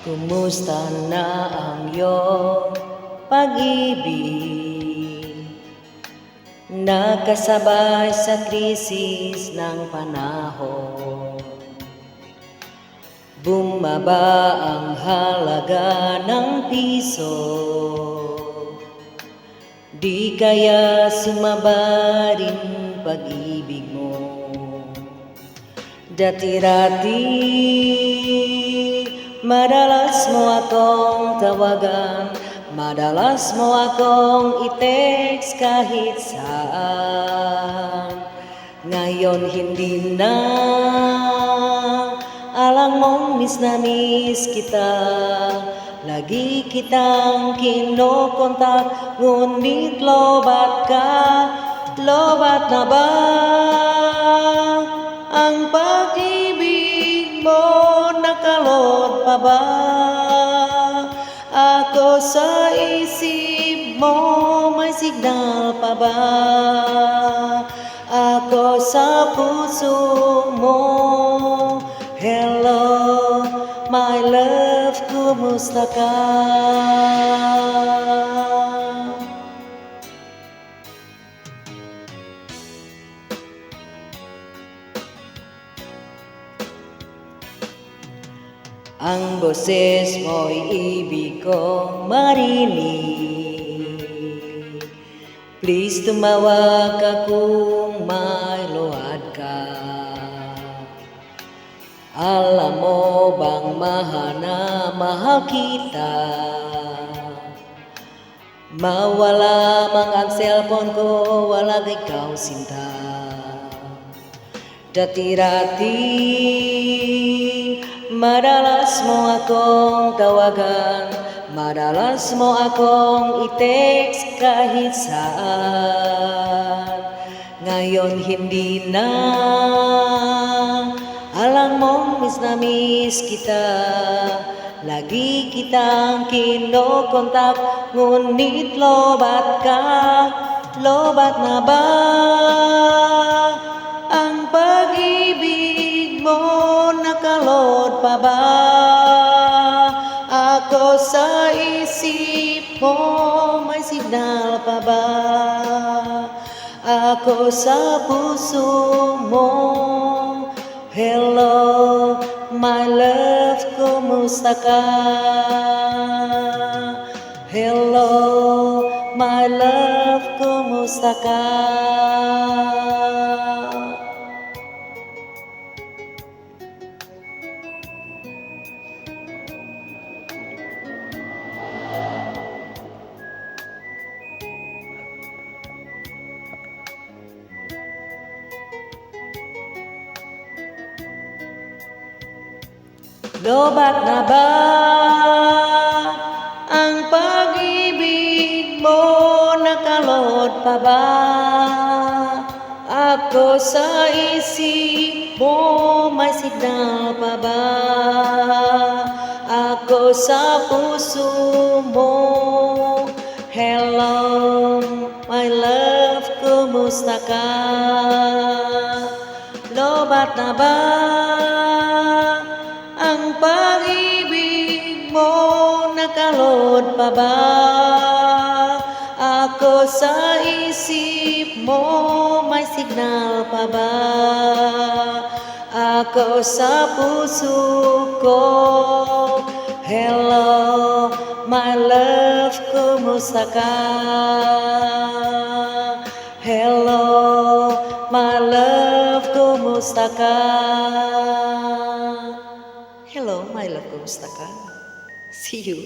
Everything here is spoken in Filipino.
Kumusta na ang iyong pag-ibig? Nakasabay sa krisis ng panahon. Bumaba ang halaga ng piso. Di kaya sumaba rin pag-ibig mo. Dati-rati madalas mo akong tawagan, madalas mo akong i-text kahit saan. Ngayon hindi na, alam mong miss na miss kita. Lagi kitang kinokontak, ngunit lobat ka, lobat na ba ang pag-ibig mo? Nakalot pa ba ako sa isip mo? May signal pa ba ako sa puso mo? Hello, my love, kumusta ka? Ang boses mo'y ibig kong marinig. Please tumawag ka kung may luhad ka. Alam mo bang mahal na mahal kita? Mawala mang ang cellphone ko, walang ikaw sinta. Dati-rati madalas mo akong tawagan, madalas mo akong i-text kahit saan. Ngayon hindi na, alam mong miss na miss kita. Lagi kitang kinokontak, ngunit lobat ka, lobat na ba ang pag-ibig mo? Nakalot pa ba ako sa isip mo? May signal pa ba ako sa puso mo? Hello, my love, kumusta ka? Hello, my love, kumusta ka? Lobat na ba ang pag-ibig mo? Nakalot pa ba ako sa isip mo? May signal pa ba ako sa puso mo? Hello, my love, kumusta ka? Lobat na ba ang pag-ibig mo? Nakalot pa ba ako sa isip mo? May signal pa ba ako sa puso ko? Hello, my love, kumusta ka? Hello, my love, kumusta ka? Hello, my love, kumusta ka? See you.